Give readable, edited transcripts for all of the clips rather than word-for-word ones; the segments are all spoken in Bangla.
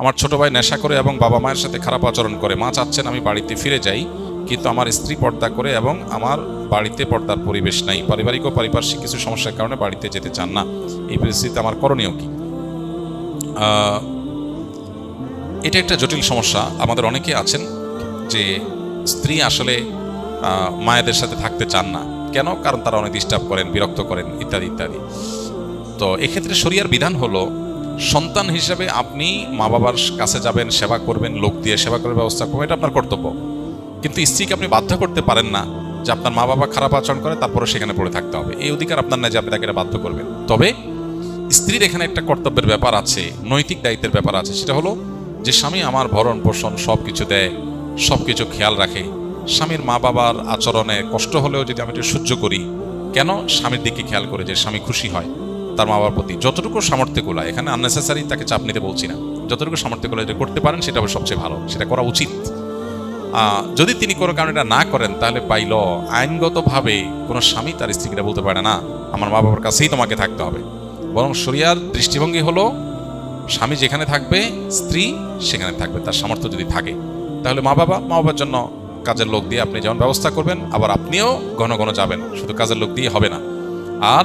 আমার ছোট ভাই নেশা করে এবং বাবা মায়ের সাথে খারাপ আচরণ করে, মা চাচ্ছেন আমি বাড়িতে ফিরে যাই, কিন্তু আমার স্ত্রী পর্দা করে এবং আমার বাড়িতে পর্দার পরিবেশ নাই, পারিবারিক ও পারিপার্শ্বিক কিছু সমস্যার কারণে বাড়িতে যেতে চান না। এই পরিস্থিতিতে আমার করণীয় কি? এটা একটা জটিল সমস্যা। আমাদের অনেকে আছেন যে স্ত্রী আসলে মায়েদের সাথে থাকতে চান না। কেন? কারণ তারা অনেক ডিস্টার্ব করেন, বিরক্ত করেন, ইত্যাদি ইত্যাদি। তো এক্ষেত্রে শরিয়ার বিধান হলো, সন্তান হিসেবে আপনি মা বাবার কাছে যাবেন, সেবা করবেন, লোক দিয়ে সেবা করার ব্যবস্থা করবেন, এটা আপনার কর্তব্য। কিন্তু স্ত্রীকে আপনি বাধ্য করতে পারেন না যে আপনার মা বাবা খারাপ আচরণ করে তারপরে সেখানে পড়ে থাকতে হবে। এই অধিকার আপনার নাই যে আপনি তাকে বাধ্য করবেন। তবে স্ত্রীর এখানে একটা কর্তব্যের ব্যাপার আছে, নৈতিক দায়িত্বের ব্যাপার আছে। সেটা হলো যে স্বামী আমার ভরণ পোষণ সব কিছু দেয়, সব কিছু খেয়াল রাখে। স্বামীর মা বাবার আচরণে কষ্ট হলেও যদি আমি একটু সহ্য করি, কেন? স্বামীর দিকে খেয়াল করে যে স্বামী খুশি হয় তার মা বাবার প্রতি। যতটুকু সামর্থ্যগুলো, এখানে আননেসেসারি তাকে চাপ নিতে বলছি না, যতটুকু সামর্থ্যগুলো যদি করতে পারেন সেটা হবে সবচেয়ে ভালো, সেটা করা উচিত। যদি তিনি কোনো কারণে এটা না করেন, তাহলে পাইল আইনগতভাবে কোনো স্বামী তার স্ত্রীকে বলতে পারে না আমার মা বাবার কাছেই তোমাকে থাকতে হবে। বরং শরিয়ার দৃষ্টিভঙ্গি হলো স্বামী যেখানে থাকবে স্ত্রী সেখানে থাকবে, তার সামর্থ্য যদি থাকে। তাহলে মা বাবার জন্য কাজের লোক দিয়ে আপনি যেমন ব্যবস্থা করবেন, আবার আপনিও ঘন ঘন যাবেন, শুধু কাজের লোক দিয়ে হবে না। আর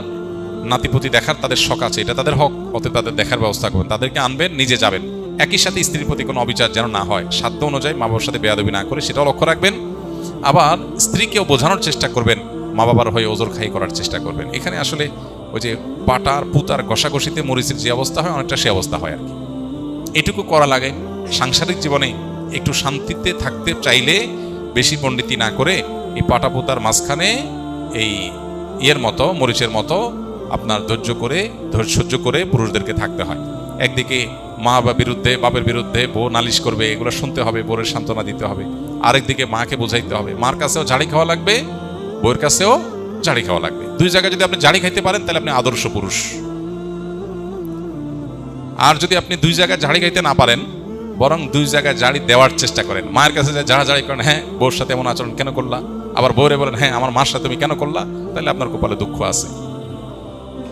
নাতিপুতি দেখার তাদের শখ আছে, এটা তাদের হক, অতএব তাদের দেখার ব্যবস্থা করবেন, তাদেরকে আনবেন, নিজে যাবেন। একই সাথে স্ত্রীর প্রতি কোনো অবিচার যেন না হয়, সাধ্য অনুযায়ী মা বাবার সাথে বেয়াদবি না করে সেটাও লক্ষ্য রাখবেন। আবার স্ত্রীকেও বোঝানোর চেষ্টা করবেন, মা বাবার হয়ে ওজোর খাই করার চেষ্টা করবেন। এখানে আসলে ওই যে পাটার পুতার ঘষাঘষিতে মরিচের যে অবস্থা হয়, অনেকটা সে অবস্থা হয় আর কি। এটুকু করা লাগে। সাংসারিক জীবনে একটু শান্তিতে থাকতে চাইলে বেশি পণ্ডিতি না করে এই পাটা পুতার মাঝখানে এই মতো মরিচের মতো আপনার ধৈর্য করে পুরুষদেরকে থাকতে হয়। একদিকে মা বাপের বিরুদ্ধে বউ নালিশ করবে, এগুলো শুনতে হবে, বউয়ের সান্ত্বনা দিতে হবে। আরেকদিকে মাকে বোঝাইতে হবে, মার কাছেও ঝাড়ি খাওয়া লাগবে, বউয়ের কাছেও ঝাড়ি খাওয়া লাগবে। দুই জায়গায় যদি আপনি ঝাড়ি খাইতে পারেন তাহলে আপনি আদর্শ পুরুষ। আর যদি আপনি দুই জায়গায় ঝাড়ি খাইতে না পারেন, বরং দুই জায়গায় ঝাড়ি দেওয়ার চেষ্টা করেন। মায়ের কাছে যে ঝাড়ি করেন, হ্যাঁ বউর সাথে এমন আচরণ কেন করলা, আবার বউরে বলেন হ্যাঁ আমার মার সাথে তুমি কেন করলা, তাহলে আপনার কপালে দুঃখ আছে।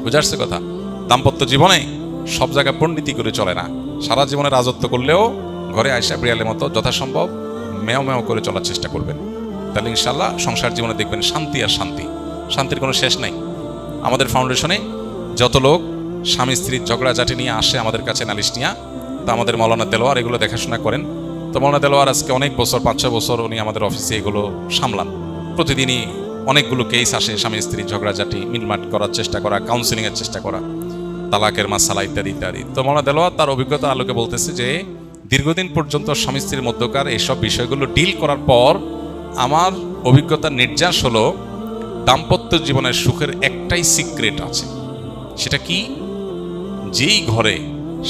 বুঝাচ্ছে কথা? দাম্পত্য জীবনে সব জায়গায় পণ্ডিতি করে চলে না। সারা জীবনে রাজত্ব করলেও ঘরে আয়সা বিড়ালের মতো যথাসম্ভব মেও মেও করে চলার চেষ্টা করবেন। তাহলে ইনশাল্লাহ সংসার জীবনে দেখবেন শান্তি আর শান্তি, শান্তির কোনো শেষ নাই। আমাদের ফাউন্ডেশনে যত লোক স্বামী স্ত্রীর ঝগড়াঝাটি নিয়ে আসে আমাদের কাছে নালিশ নিয়ে, তা আমাদের মৌলানা দেলোয়ার এগুলো দেখাশোনা করেন। তো মৌলানা দেলোয়ার আজকে অনেক বছর, 5-6 বছর উনি আমাদের অফিসে এগুলো সামলান। প্রতিদিনই অনেকগুলো কেস আসে, স্বামী স্ত্রীর ঝগড়াঝাটি মিটমাট করার চেষ্টা করা, কাউন্সিলিংয়ের চেষ্টা করা, তালাকের মাসালা ইত্যাদি ইত্যাদি। তো মৌলানা দেলোয়ার তার অভিজ্ঞতা আলোকে বলতেছে যে দীর্ঘদিন পর্যন্ত স্বামী স্ত্রীর মধ্যকার এইসব বিষয়গুলো ডিল করার পর আমার অভিজ্ঞতার নির্যাস হলো দাম্পত্য জীবনের সুখের একটাই সিক্রেট আছে। সেটা কি? যেই ঘরে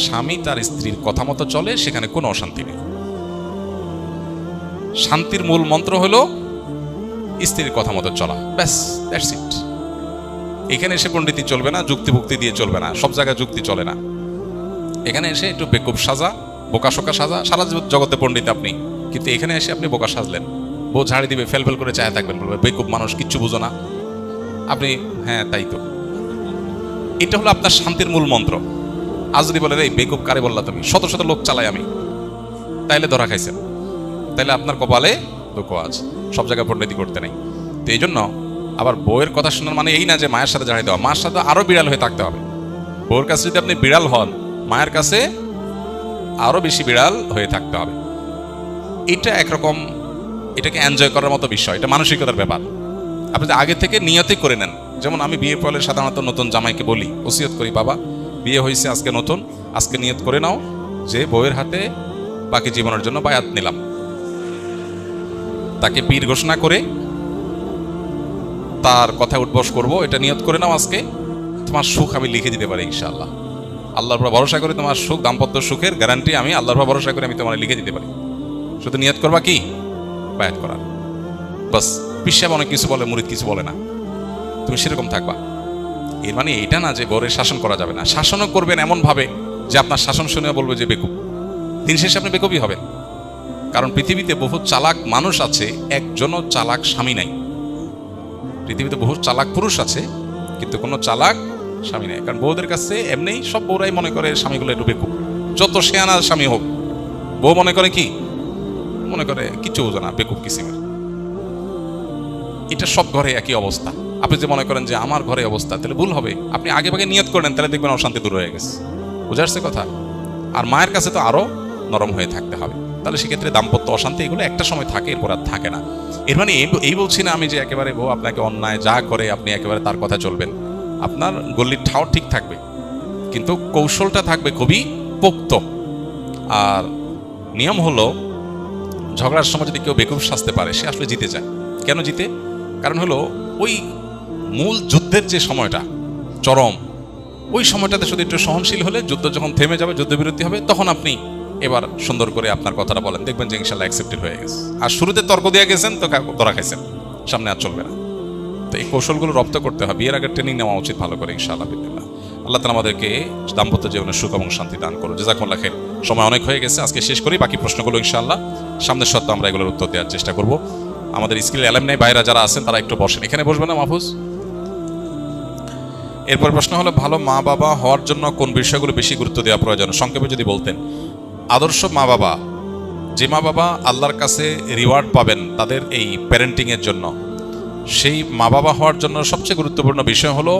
স্বামী তার স্ত্রীর কথা মতো চলে সেখানে কোনো অশান্তি নেই। শান্তির মূল মন্ত্র হলো স্ত্রীর কথা মতো চলা, ব্যাস, দ্যাটস ইট। এখানে এসে পণ্ডিতি চলবে না, যুক্তিভুক্তি দিয়ে চলবে না, সব জায়গায় যুক্তি চলে না। এখানে এসে একটু বেকুব সাজা, বোকাশোকা সাজা, সারা জগতে পণ্ডিত আপনি, কিন্তু এখানে এসে আপনি বোকা সাজলেন। বউ ঝাড়ি দিবে, ফেল করে চায় থাকবেন, বলবে বেকুব মানুষ, কিচ্ছু বুঝো না। আপনি হ্যাঁ তাই তো। এটা হলো আপনার শান্তির মূল মন্ত্র। আজ যদি বলে এই বেকুব কারে বললা তুমি, শত শত লোক চালাই আমি, তাইলে ধরা খাইছেন, তাইলে আপনার কপালে দুঃখ আছে। সব জায়গায় পণ্ডিতি করতে নেই। তো এই জন্য আবার বউয়ের কথা শোনার মানে এই না যে মায়ের সাথে ঝাড়ি দেওয়া, মার সাথে আরো বিড়াল হয়ে থাকতে হবে। বউয়ের কাছে যদি আপনি বিড়াল হন, মায়ের কাছে আরো বেশি বিড়াল হয়ে থাকতে হবে। এটা একরকম, এটাকে এনজয় করার মতো বিষয়, এটা মানসিকতার ব্যাপার। আপনি আগে থেকে নিয়তই করে নেন। যেমন আমি বিয়ের পরে সাধারণত নতুন জামাইকে বলি, ওসিয়ত করি, বাবা বিয়ে হয়েছে আজকে নতুন, আজকে নিয়ত করে নাও যে বউয়ের হাতে বাকি জীবনের জন্য বায়াত নিলাম। তাকে পীর ঘোষণা করে তার কথা উঠবস করব, এটা নিয়ত করে নাও আজকে। তোমার সুখ আমি লিখে দিতে পারি ইনশাআল্লাহ। আল্লাহর উপর ভরসা করে তোমার সুখ, দাম্পত্য সুখের গ্যারান্টি আমি আল্লাহর উপর ভরসা করে আমি তোমার লিখে দিতে পারি। শুধু নিয়ত করবা কি? বায়াত করার, বাস। পিসাব অনেক কিছু বলে, মুরিদ কিছু বলে না, তুমি সেরকম থাকবা। এর মানে এটা না যে বউয়ের শাসন করা যাবে না। শাসনও করবেন এমন ভাবে যে আপনার শাসন শুনে বলবে যে বেকুব, দিন শেষে আপনি বেকুবই হবেন। কারণ পৃথিবীতে বহু চালাক মানুষ আছে, একজনও চালাক স্বামী নাই। পৃথিবীতে বহু চালাক পুরুষ আছে কিন্তু কোনো চালাক স্বামী নাই। কারণ বউদের কাছে এমনি সব বউরাই মনে করে স্বামীগুলো একটু বেকুব, যত শেয়ানা স্বামী হোক। বউ মনে করে কি, মনে করে কিছু বোঝে না, বেকুব কিসিমের। এটা সব ঘরে একই অবস্থা। আপনি যে মনে করেন যে আমার ঘরে অবস্থা, তাহলে ভুল হবে। আপনি আগে ভাগে নিয়ত করেন, তাহলে দেখবেন অশান্তি দূর হয়ে গেছে। বুঝে আসছে কথা? আর মায়ের কাছে তো আরো নরম হয়ে থাকতে হবে। তাহলে সেক্ষেত্রে দাম্পত্য অশান্তি এগুলো একটা সময় থাকে, এরপর আর থাকে না। এর মানে এই বলছি না আমি যে একেবারে বউ আপনাকে অন্যায় যা করে আপনি একেবারে তার কথা চলবেন। আপনার গল্লির ঠাও ঠিক থাকবে, কিন্তু কৌশলটা থাকবে খুবই পোক্ত। আর নিয়ম হলো, ঝগড়ার সময় যদি কেউ বেকুব সাজতে পারে, সে আসলে জিতে যায়। কেন জিতে? কারণ হলো ওই মূল যুদ্ধের যে সময়টা চরম, ওই সময়টাতে শুধু একটু সহনশীল হলে, যুদ্ধ যখন থেমে যাবে, যুদ্ধবিরতি হবে, তখন আপনি এবার সুন্দর করে আপনার কথাটা বলেন, দেখবেন যে ইনশাল্লাহ অ্যাকসেপ্টেড হয়ে গেছে। আর শুরুতে তর্ক দিয়ে গেছেন তো ধরা খাইছেন, সামনে আর চলবে না। তো এই কৌশলগুলো রপ্ত করতে হয়, বিয়ের আগে ট্রেনিং নেওয়া উচিত ভালো করে, ইনশাআল্লাহ বিদিল্লাহ। আল্লাহ তাআলা আমাদেরকে দাম্পত্য জীবনের সুখ এবং শান্তি দান করুন। জাযাকুমুল্লাহ খাইর। সময় অনেক হয়ে গেছে, আজকে শেষ করি। বাকি প্রশ্নগুলো ইনশাআল্লাহ সামনের সপ্তাহে আমরা এগুলোর উত্তর দেওয়ার চেষ্টা করব। আমাদের স্কিল অ্যালামনাই বাইরা যারা আছেন তারা একটু বসেন, এখানে বসবেন না মাহফুজ। এরপর প্রশ্ন হলো, ভালো মা বাবা হওয়ার জন্য কোন বিষয়গুলো বেশি গুরুত্ব দেওয়া প্রয়োজন, সংক্ষেপে যদি বলতেন। আদর্শ মা বাবা, যে মা বাবা আল্লাহর কাছে রিওয়ার্ড পাবেন তাদের এই প্যারেন্টিংয়ের জন্য, সেই মা বাবা হওয়ার জন্য সবচেয়ে গুরুত্বপূর্ণ বিষয় হলো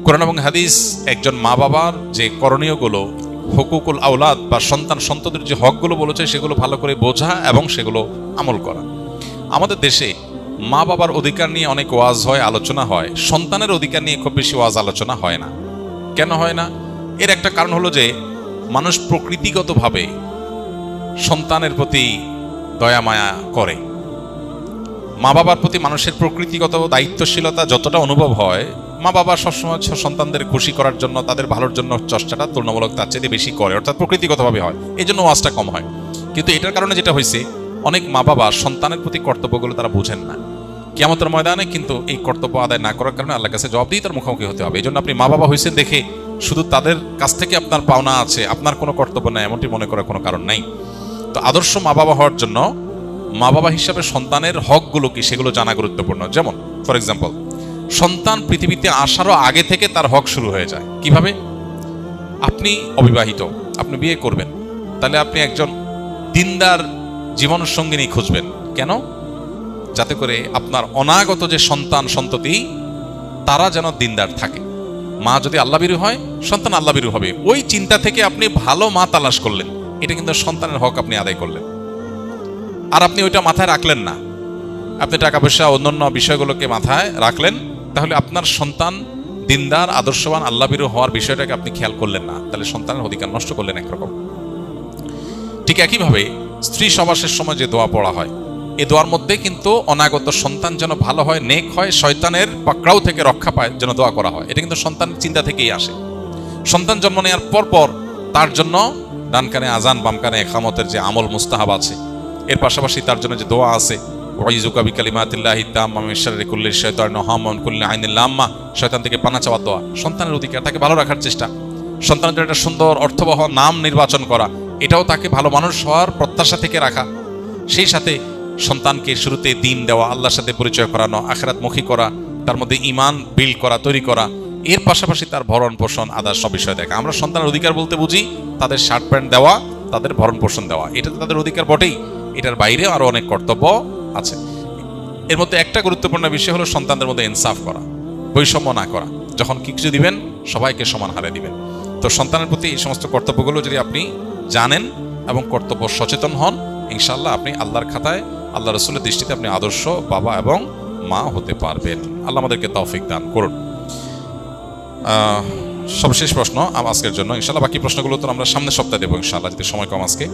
কোরআন এবং হাদিস একজন মা বাবার যে করণীয়গুলো, হুকুকুল আওলাদ বা সন্তানদের যে হকগুলো বলেছে, সেগুলো ভালো করে বোঝা এবং সেগুলো আমল করা। আমাদের দেশে মা বাবার অধিকার নিয়ে অনেক ওয়াজ হয়, আলোচনা হয়, সন্তানের অধিকার নিয়ে খুব বেশি ওয়াজ আলোচনা হয় না। কেন হয় না? এর একটা কারণ হলো যে মানুষ প্রকৃতিগতভাবে সন্তানের প্রতি দয়া মায়া করে। মা বাবার প্রতি মানুষের প্রকৃতিগত দায়িত্বশীলতা যতটা অনুভব হয়, মা বাবা সবসময় সন্তানদের খুশি করার জন্য, তাদের ভালোর জন্য চেষ্টাটা তুলনামূলক তার চেয়ে বেশি করে, অর্থাৎ প্রকৃতিগতভাবে হয়, এই জন্য ওয়াজটা কম হয়। কিন্তু এটার কারণে যেটা হয়েছে, অনেক মা বাবা সন্তানের প্রতি কর্তব্যগুলো তারা বুঝেন না। কিয়ামতের ময়দানে কিন্তু এই কর্তব্য আদায় না করার কারণে আল্লাহর কাছে জবাব দিয়ে তার মুখোমুখি হতে হবে। এই জন্য আপনি মা বাবা হয়েছেন দেখে শুধু তাদের কাছ থেকে আপনার পাওনা আছে, আপনার কোনো কর্তব্য নেই, এমনটি মনে করার কোনো কারণ নাই। তো আদর্শ মা বাবা হওয়ার জন্য মা বাবা হিসাবে সন্তানের হকগুলো কি, সেগুলো জানা গুরুত্বপূর্ণ। যেমন ফর এক্সাম্পল, সন্তান পৃথিবীতে আসারও আগে থেকে তার হক শুরু হয়ে যায়। কিভাবে? আপনি অবিবাহিত, আপনি বিয়ে করবেন, তাহলে আপনি একজন দিনদার জীবনসঙ্গিনী খুঁজবেন। কেন? যাতে করে আপনার অনাগত যে সন্ততি তারা যেন দিনদার থাকে। মা যদি আল্লাহভীরু হয়, সন্তান আল্লাহভীরু হবে। ওই চিন্তা থেকে আপনি ভালো মা তালাশ করলেন, এটা কিন্তু সন্তানের হক আপনি আদায় করলেন। আর আপনি ওইটা মাথায় রাখলেন না, আপনি টাকা পয়সা অন্যান্য বিষয়গুলোকে মাথায় রাখলেন, তাহলে আপনার সন্তান দিনদার, আদর্শবান, আল্লাহভীরু হওয়ার বিষয়টাকে আপনি খেয়াল করলেন না, তাহলে সন্তানের অধিকার নষ্ট করলেন একরকম। ঠিক একইভাবে স্ত্রী সবাসের সময় যে দোয়া পড়া হয়, এই দোয়ার মধ্যে কিন্তু অনাগত সন্তান যেন ভালো হয়, নেক হয়, শয়তানের পাকড়াও থেকে রক্ষা পায়, যেন দোয়া করা হয়। এটা কিন্তু সন্তানের চিন্তা থেকেই আসে। সন্তান জন্ম নেওয়ার পর তার জন্য ডান কানে আজান, বাম কানে ইকামতের যে আমল মুস্তাহাব আছে, এর পাশাপাশি তার জন্য যে দোয়া আছে, ওয়াইজুকা বিকালিমাতিল্লাহি তাম্মা মিন শাররি কুল্লি শাইতানিন হাম্মা ওয়া কুল্লি আইনিন লাম্মা, শয়তান থেকে পানা চাওয়ার দোয়া। সন্তানের অধিকার, তাকে ভালো রাখার চেষ্টা, সন্তানের জন্য একটা সুন্দর অর্থবহ নাম নির্বাচন করা, এটাও তাকে ভালো মানুষ হওয়ার প্রত্যাশা থেকে রাখা। সেই সাথে সন্তানকে শুরুতে দ্বীন দেওয়া, আল্লাহর সাথে পরিচয় করানো, আখিরাতমুখী করা, তার মধ্যে ঈমান বিল্ড করা, তৈরি করা, এর পাশাপাশি তার ভরণ পোষণ, আদার সব বিষয় দেখা। আমরা সন্তানের অধিকার বলতে বুঝি তাদের শার্ট প্যান্ট দেওয়া, তাদের ভরণ পোষণ দেওয়া, এটা তো তাদের অধিকার বটেই, এটার বাইরে আরো অনেক কর্তব্য আছে। এর মধ্যে একটা গুরুত্বপূর্ণ বিষয় হলো সন্তানদের মধ্যে ইনসাফ করা, বৈষম্য না করা। যখন কিছু দিবেন, সবাইকে সমান হারে দিবেন। তো সন্তানের প্রতি এই সমস্ত কর্তব্যগুলো যদি আপনি জানেন এবং কর্তব্য সচেতন হন, ইনশাআল্লাহ আপনি আল্লাহর খাতায়, আল্লাহ রসুলের দৃষ্টিতে আপনি আদর্শ বাবা এবং মা হতে পারবেন। আল্লাহ আমাদেরকে তৌফিক দান করুন। সর্বশেষ প্রশ্ন আজকের জন্য, ইনশাআল্লাহ বাকি প্রশ্নগুলো তো আমরা সামনের সপ্তাহে দেবো ইনশাআল্লাহ, যদি সময় কম আজকে।